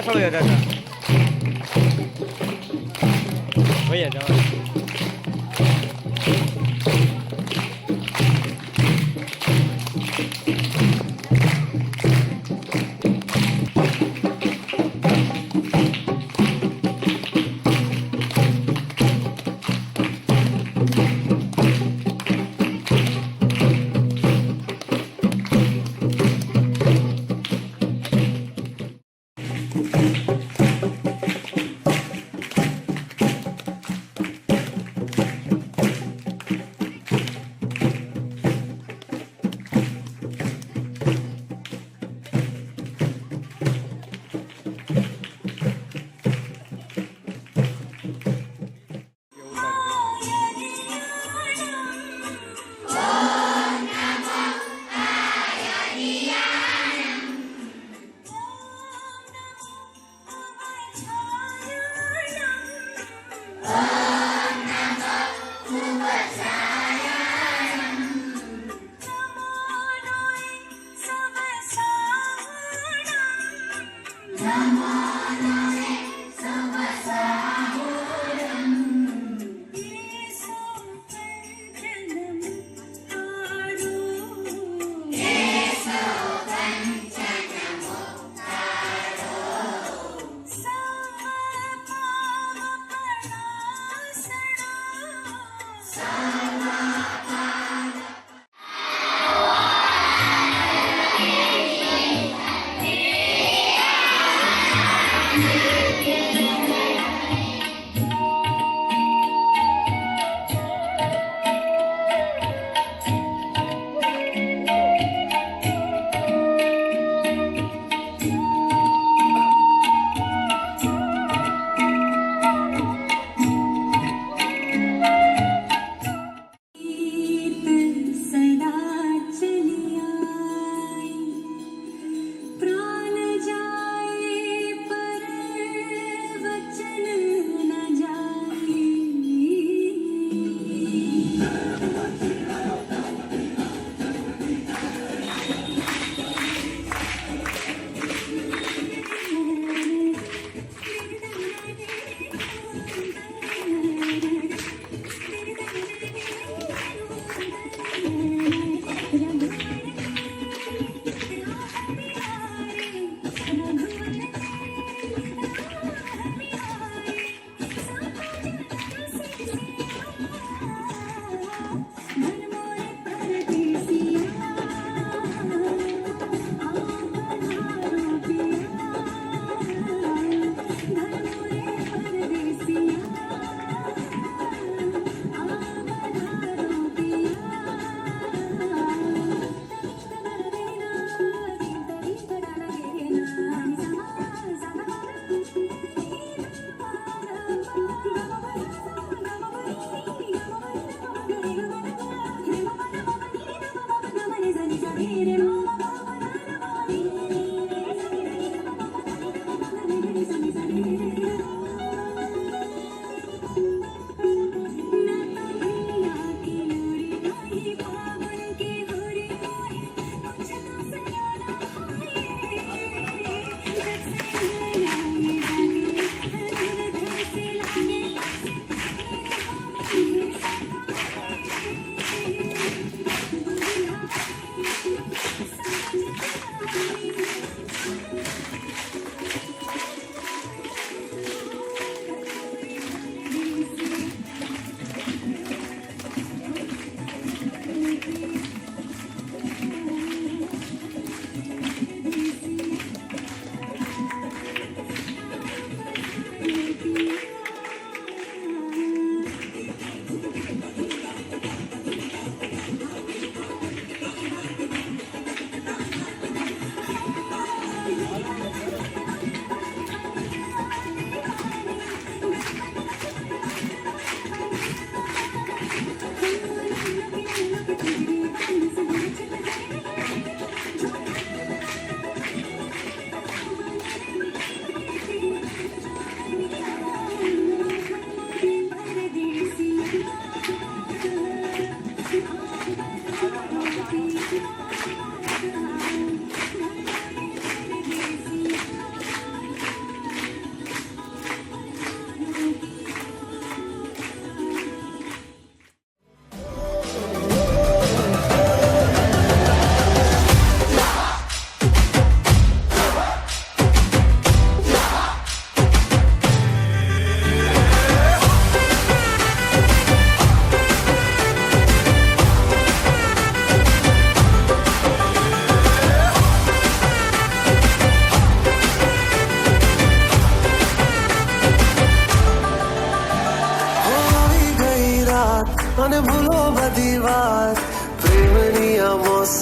પાછળ હતા ભૈયા જવા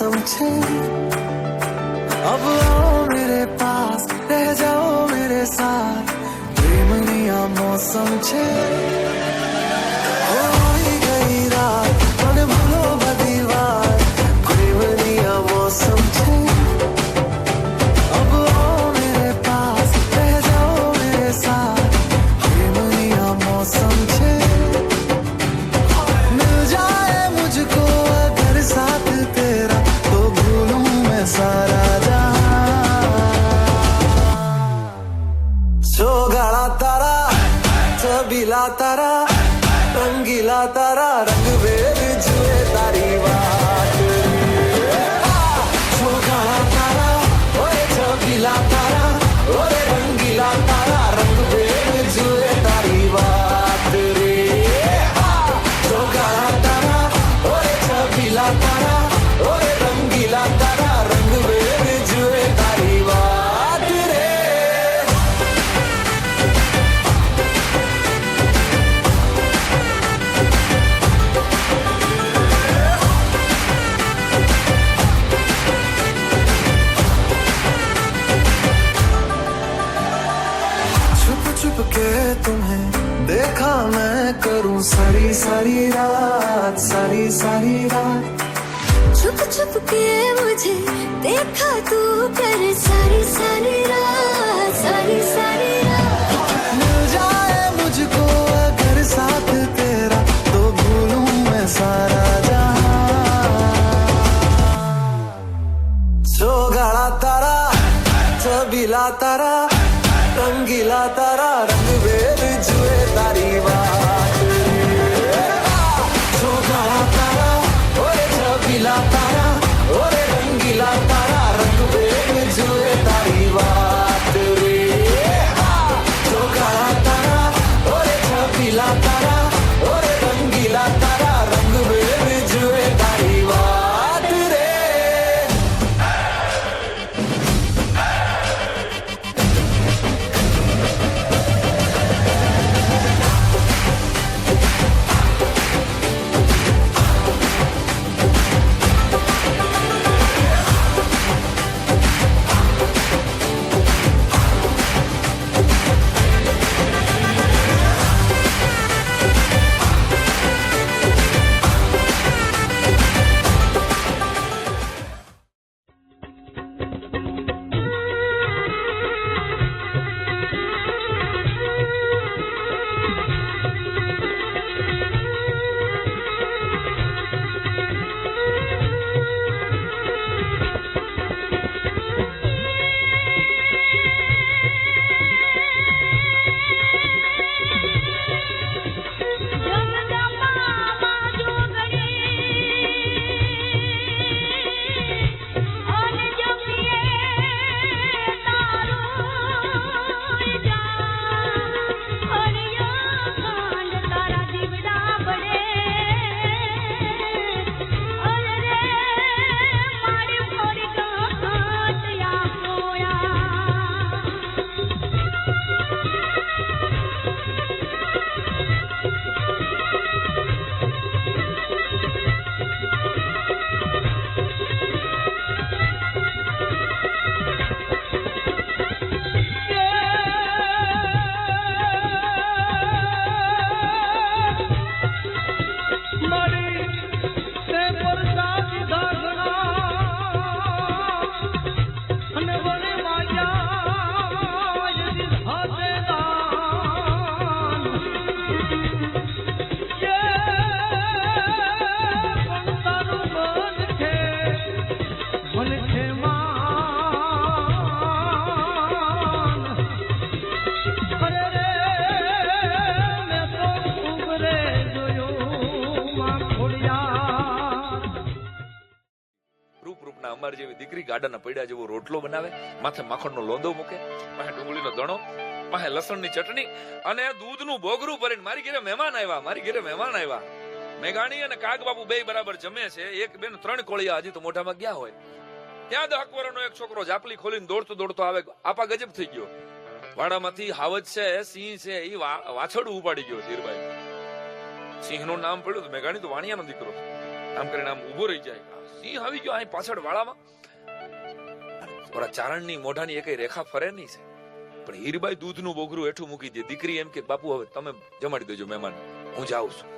मौसम छे अब आओ मेरे पास रह जाओ मेरे साथ प्रेमनी आ मौसम छे होई गई रात મને ભૂલો બધી વાત પ્રેમની આ મૌસમ છે अब आओ मेरे पास रह जाओ मेरे साथ प्रेमनी आ मौसम छे मिल जाए मुझको अगर साथ तेरा तो भूलूं मैं सारा गाड़ा तारा छबीला तारा रंगीला तारा रंग वेद जुए तारी बात गाड़ा तारा ओए छबीला तारा ओए रंगीला तारा रंग वेद जुए तारी बात रे गाड़ा तारा ओए छबीला तारा ओए रंगीला तारा रंग वेद जुए तारी बात रे के तुम्हें देखा मैं करूं सारी सारी रात सारी सारी रात छुप छुप के मुझे देखा तू कर सारी सारी रात सारी सारी रात मिल जाए मुझको अगर साथ तेरा तो भूलूं मैं सारा जहां गाड़ा तारा छबीला तारा रंगीला तारा रंग वेद जुए तारी बात गाड़ा तारा ओए छबीला तारा ओए रंगीला तारा रंग वेद जुए तारी बात रे गाड़ा तारा ओए छबीला तारा ओए रंगीला तारा रंग वेद जुए तारी बात रे અમારી જેવી દીકરી ગાડાના પૈડા જેવો રોટલો બનાવે, માથે માખણનો લોંદો મૂકે, માથે ડુંગળીનો દણો, માથે લસણની ચટણી અને દૂધનું બોગરું ભરીને મારી ઘરે મહેમાન આવ્યા. મેઘાણી અને કાગબાબુ બે બરાબર જમે છે. એક બેન 3 કોળિયા હજી તો મોઢામાં ગયા હોય. ત્યાં 10 વર્ષનો એક છોકરો ઝાપલી ખોલીને દોડતો આવે. આપા ગજબ થઈ ગયો. વાડામાંથી હાવજ છે, સિંહ છે, એ વાછડું ઉપાડી ગયો. ધીરભાઈ સિંહનું નામ પડ્યું તો મેઘાણી તો વાણિયાનો દીકરો, આમ કરીને આમ ઉભો રહી જાય. સિંહ આવી ગયો અહીં પાછળ વાળામાં. ઓરા ચારણની મોઢાની એકેય રેખા ફરે નહીં છે. પણ હીરબાઈ દૂધનું બોગરું હેઠું મૂકી દે. દીકરી એમ કે બાપુ હવે તમે જમાડી દેજો મહેમાન, હું જાઉં છું.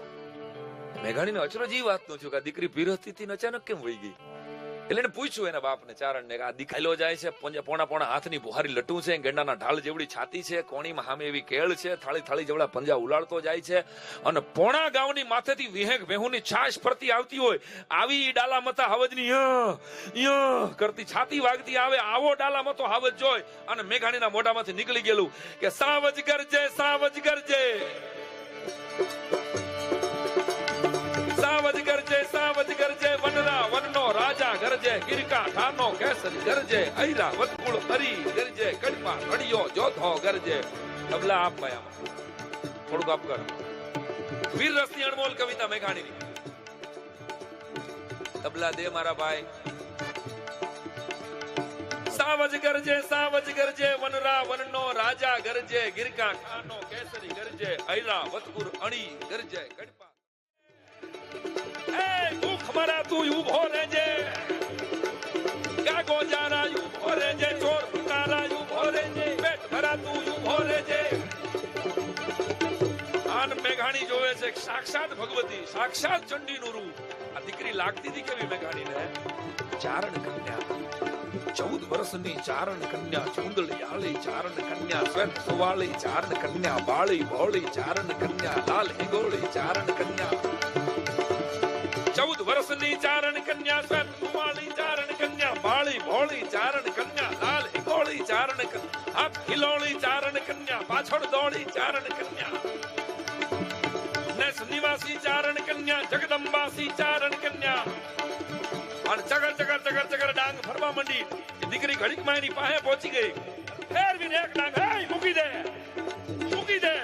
મેઘાણીને અચરજ ઈ વાતનું થયું કે આ દીકરી પીરસતી અચાનક કેમ વહી ગઈ. એટલે એને પૂછ્યું એના બાપને ચારણને કે આ દીખાયલો જાય છે, પોણા પોણા હાથની બુહારી લટું છે, ગેંડાના ઢાળ જેવડી છાતી છે, કોણીમાં સામે એવી કેળ છે, થાળી થાળી જેવડા પંજા ઉલાળતો જાય છે, અને પોણા ગામની માથેથી વિહેક ભેહુની છાશ ફરતી આવતી હોય, આવી ડાલા મતા હાવજની કરતી છાતી વાગતી આવે, આવો ડાલા મતો હાવજ જોય અને મેઘાણીના મોઢામાંથી નીકળી ગયેલું કે સાવજ ગરજે, સાવજ ગરજે, સાવજ ગરજે, સાવજ ગરજે, વનરા વનનો રાજા ગરજે, ગિરકા ઠાનો કેસરી ગરજે, ઐરા વતકુળ હરી ગરજે, કડપા કડિયો જોધો ગરજે. તબલા આપ માયામાં થોડુંક આપ કર. વીર રસની અણમોલ કવિતા મેઘાણીની. તબલા દે મારા ભાઈ. સાવજ ગરજે, સાવજ ગરજે, વનરા વનનો રાજા ગરજે, ગિરકા ઠાનો કેસરી ગરજે, ઐરા વતકુળ અણી ગરજે, કડપા. ભૂખ મરા તું ઉભો રહેજે, ગાગો જારા ઉભો રહેજે, ચોર પુકારા ઉભો રહેજે, પેટ ભરા તું ઉભો રહેજે. આન મેઘાણી જોવે છે સાક્ષાત ભગવતી, સાક્ષાત ચંડીનું રૂપ. આ દીકરી લાગતી હતી કેવી મેઘાણીને? ચારણ કન્યા, 14 વર્ષની ચારણ કન્યા, ચુંદડી આળી ચારણ કન્યા, શ્વેત સુવાળી ચારણ કન્યા, બાળી ભોળી ચારણ કન્યા, લાલ હિંગોળી ચારણ કન્યા. 14 વર્ષની ચારણ કન્યા, શ્વેત સુવાળી ચારણ કન્યા, બાળી ભોળી ચારણ કન્યા, લાલ હિંગોળી ચારણ કન્યા, હાથ ખિલોળી ચારણ કન્યા, પાછળ દોડી ચારણ કન્યા, નેસ નિવાસી ચારણ કન્યા, જગદંબાસી ચારણ કન્યા. અને ચગર ચગર ચગર ચગર ડાંગ ફરવા માંડી. દીકરી ઘડીકમાં એની પાસે પહોંચી ગઈ. ફેરવીને એક ડાંગ મૂકી દે, મૂકી દે.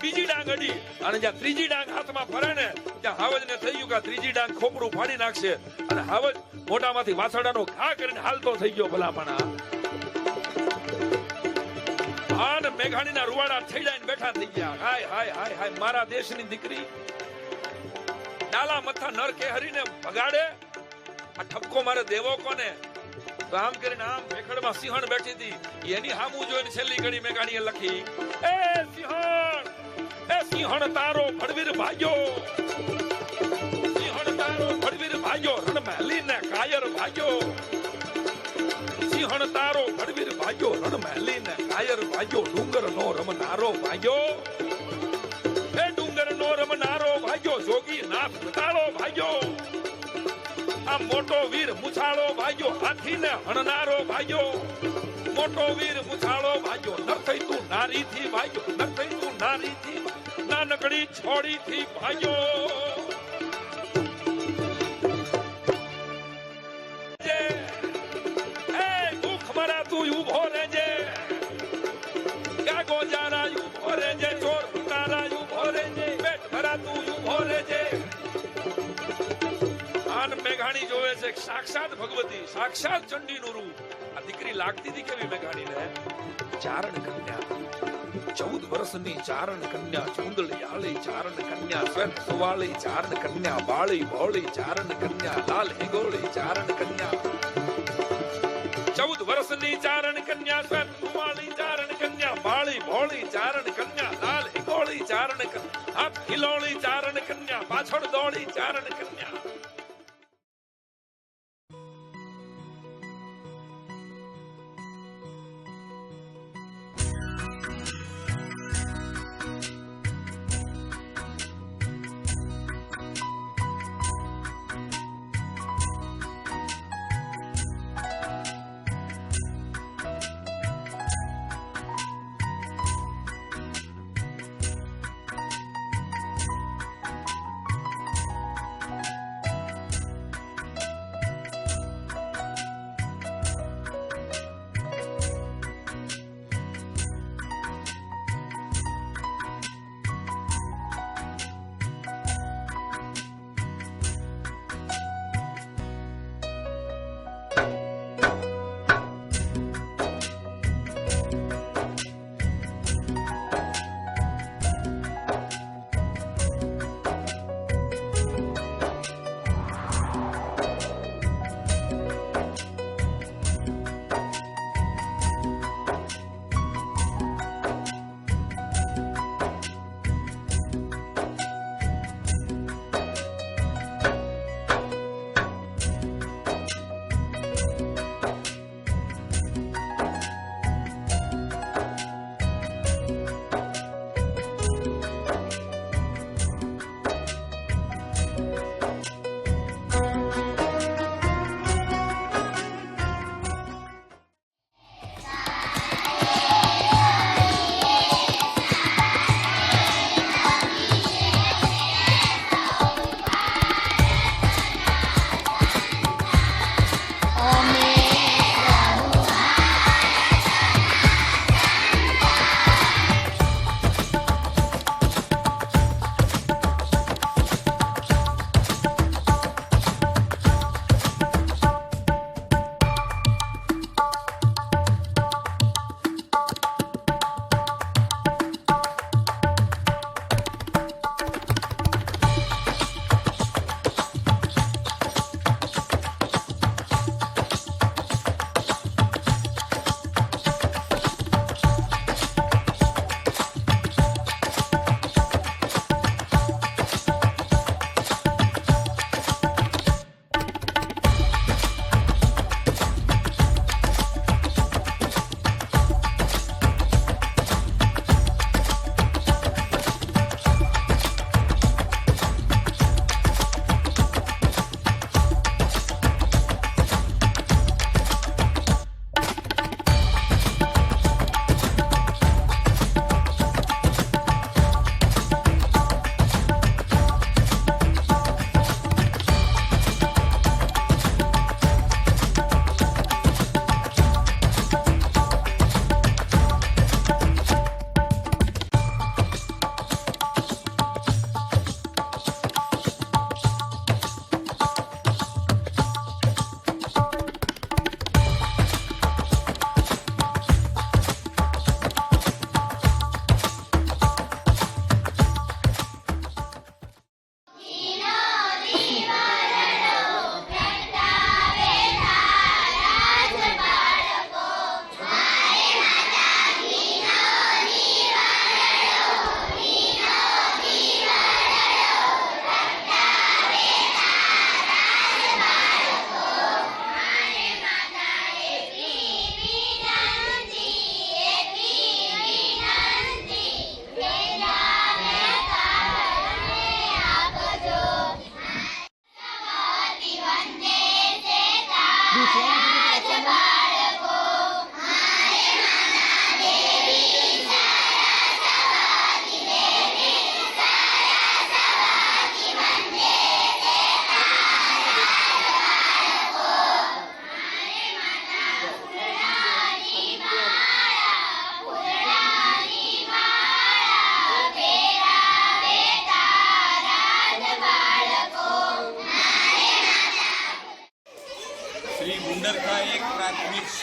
બીજી ડાંગ અડી અને જ્યાં ત્રીજી ડાંગ હાથમાં ફરે ને ત્યાં હાવજને થઈ ગયું કે ત્રીજી ડાંગ ખોપરું ફાડી નાખશે. અને હાવજ મોઢામાંથી વાછરડાનો ઘા કરીને હાલતો થઈ ગયો ભલામણા. અને મેઘાણીના રૂવાડા થઈડાઈને બેઠા થઈ ગયા. હાય હાય હાય હાય, મારા દેશની દીકરી ડાલા મથા નર કે હરીને ભગાડે. આ ઠપકો મારે દેવો કોને? તો આમ કરીને આમ ભેખડમાં સિંહણ બેઠી હતી, એની હામું જોઈને છેલ્લી ઘડી મેઘાણીએ લખી, એ સિંહણ, એ સિંહણ તારો ભડવીર ભાગ્યો, સિંહણ તારો ભડવીર ભાગ્યો, રણ મહેલીને કાયર ભાગ્યો, સિંહણ તારો ભડવીર ભાગ્યો, રણ મહેલીને કાયર ભાગ્યો, ડુંગર નો રમનારો ભાગ્યો, એ ડુંગર નો રમનારો ભાગ્યો, જોગી નાથ તારો ભાગ્યો, આ મોટો વીર મુછાળો ભાગ્યો, હાથીને હણનારો ભાગ્યો, મોટો વીર મુછાળો ભાગ્યો, નર થઈ તું નારી થી ભાગ્યો, નર થઈ તું નારી થી, નાનકડી છોડી થી ભાગ્યો. એ ભૂખ મરા તું ઉભો રહેજે, ગાગો જારા ઉભો રહેજે, ચોર પુકારા ઉભો રહેજે, પેટ ભરા તું ઉભો રહેજે. મેઘાણી જોવે છે સાક્ષાત ભગવતી, સાક્ષાત ચંડીનું રૂપ. આ દીકરી લાગતી હતી કેવી મેઘાણીને? ચારણ કન્યા, 14 વર્ષની ચારણ કન્યા, ચુંદડી આળી ચારણ કન્યા, શ્વેત સુવાળી ચારણ કન્યા, બાળી ભોળી ચારણ કન્યા, લાલ હિંગોળી ચારણ કન્યા. 14 વર્ષની ચારણ કન્યા, શ્વેત સુવાળી ચારણ કન્યા, બાળી ભોળી ચારણ કન્યા, લાલ હિંગોળી ચારણ કન્યા, હાથ ખિલોળી ચારણ કન્યા, પાછળ દોડી ચારણ કન્યા.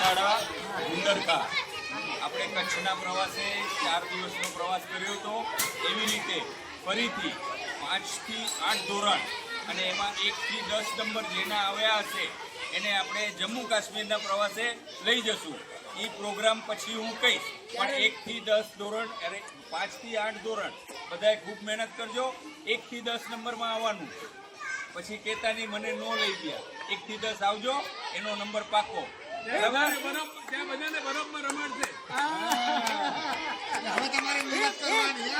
મહેસાણા ગુંદરકા આપણે કચ્છના પ્રવાસે 4 દિવસનો પ્રવાસ કર્યો હતો. એવી રીતે ફરીથી 5 થી 8 ધોરણ અને એમાં 1 થી 10 નંબર જેના આવ્યા હશે એને આપણે જમ્મુ કાશ્મીરના પ્રવાસે લઈ જશું. એ પ્રોગ્રામ પછી હું કહીશ, પણ 1 થી 10 ધોરણ અરે 5 થી 8 ધોરણ બધાએ ખૂબ મહેનત કરજો. 1 થી 10 નંબરમાં આવવાનું, પછી કહેતાની મને નો લઈ ગયા. 1 થી 10 આવજો, એનો નંબર પાકો. બરાબર ત્યાં બધાને બરોબર રમાડશે. હવે તમારે મહેનત કરવાની.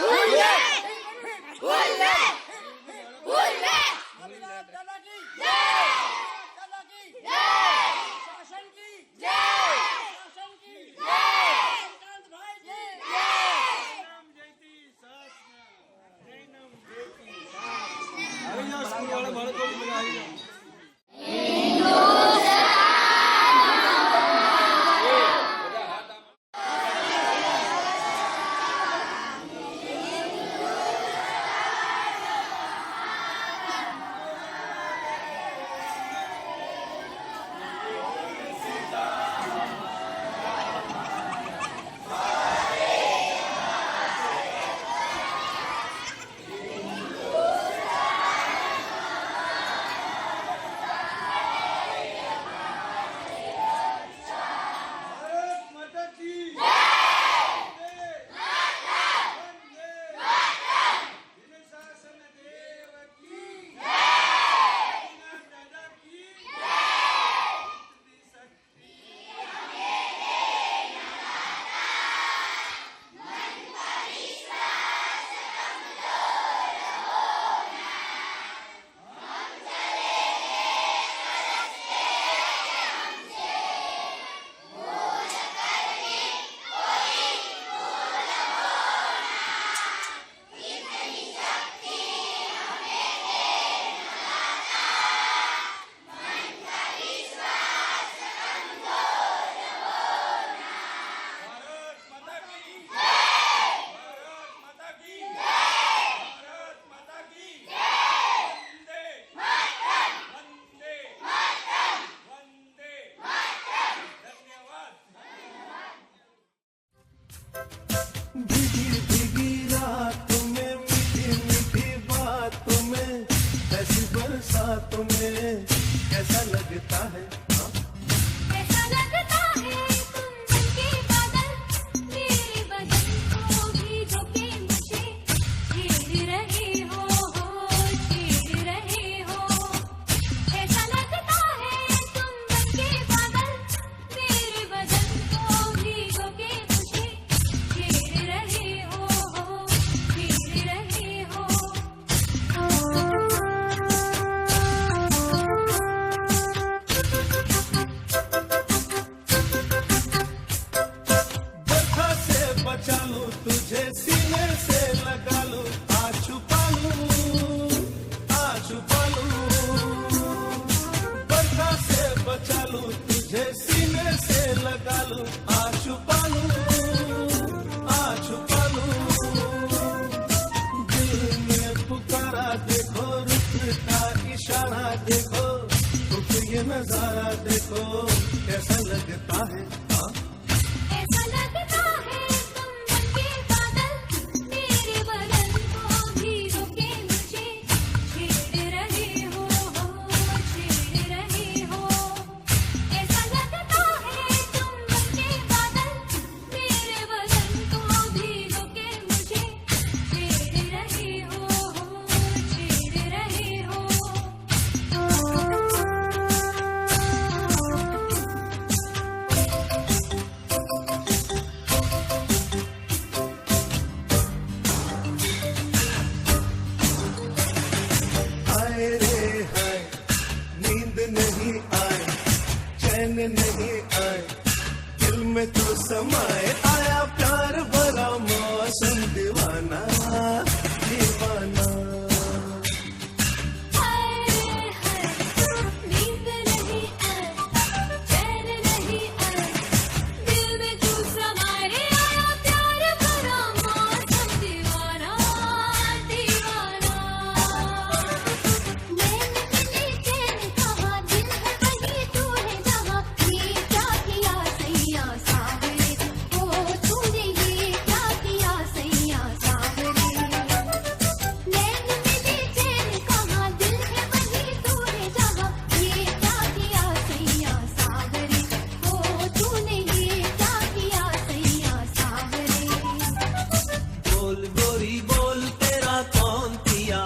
गोरी बोल तेरा कौन किया,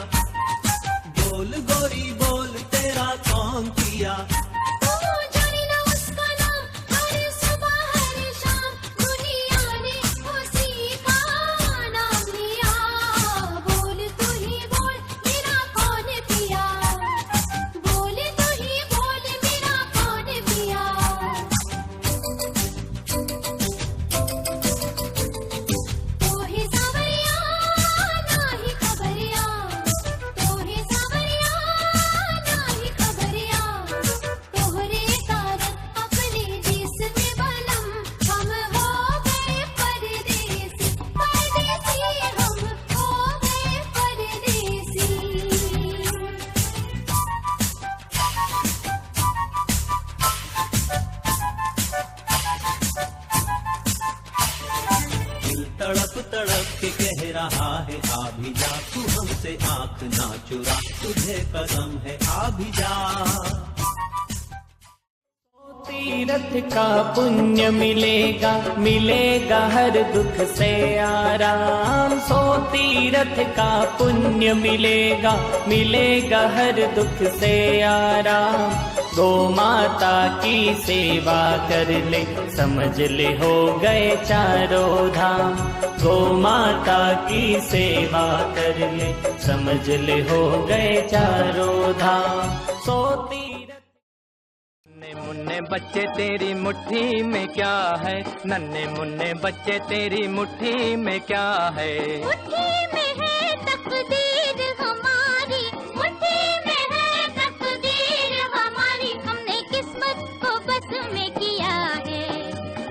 बोल गोरी बोल तेरा कौन किया। तू जाने ना उसका नाम, हर सुबह हर शाम दुनिया ने उसी का नाम लिया। बोल तू ही बोल मेरा कौन पिया, बोल तू ही बोल मेरा कौन पिया। तो ही सावरिया ना ही खबरिया, तो ही सावरिया ना ही खबरिया। तोहरे कारण अपने देश में बलम हम हो गए परदेसी, परदेसी हम हो गए परदेसी। दिल तड़प तड़प के कह रहा है आ भी जा, तू हमसे आंख ना चुरा, तुझे कसम है आ भी जा। तीरथ का पुण्य मिलेगा, मिलेगा हर दुख से आराम। सो तीरथ का पुण्य मिलेगा, मिलेगा हर दुख से आराम। गो माता की सेवा कर ले, समझ ले हो गए चारों धाम। गो माता की सेवा कर ले, समझ ले हो गए चारों धाम। सो नन्हे मुन्ने बच्चे तेरी मुट्ठी में क्या है, नन्हे मुन्ने बच्चे तेरी मुट्ठी में क्या है। मुट्ठी में है तकदीर हमारी, मुट्ठी में है तकदीर हमारी। हमने किस्मत को बस में किया है,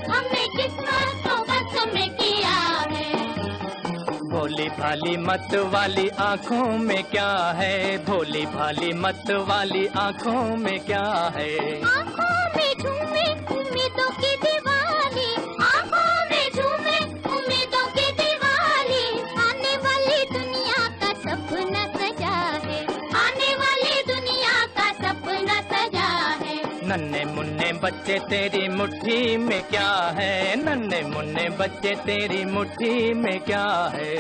हमने किस्मत को बस में किया है। भोली भाली मत वाली आँखों में क्या है, भोली भाली मत वाली आँखों में क्या है। आँखों में झूमे उम्मीदों की दिवाली, आँखों में झूमे उम्मीदों की दिवाली। आने वाली दुनिया का सपना सजा है, आने वाली दुनिया का सपना सजा है। नन्हे मुन्ने बच्चे तेरी मुट्ठी में क्या है, नन्हे मुन्ने बच्चे तेरी मुट्ठी में क्या है।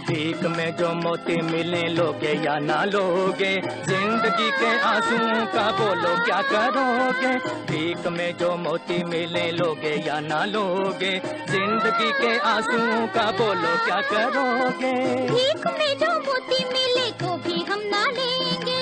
भीख में जो मोती मिले लोगे या ना लोगे, जिंदगी के आंसुओं का बोलो क्या करोगे। भीख में जो मोती मिले लोगे या ना लोगे, जिंदगी के आंसुओं का बोलो क्या करोगे। भीख में जो मोती मिले को भी हम ना लेंगे,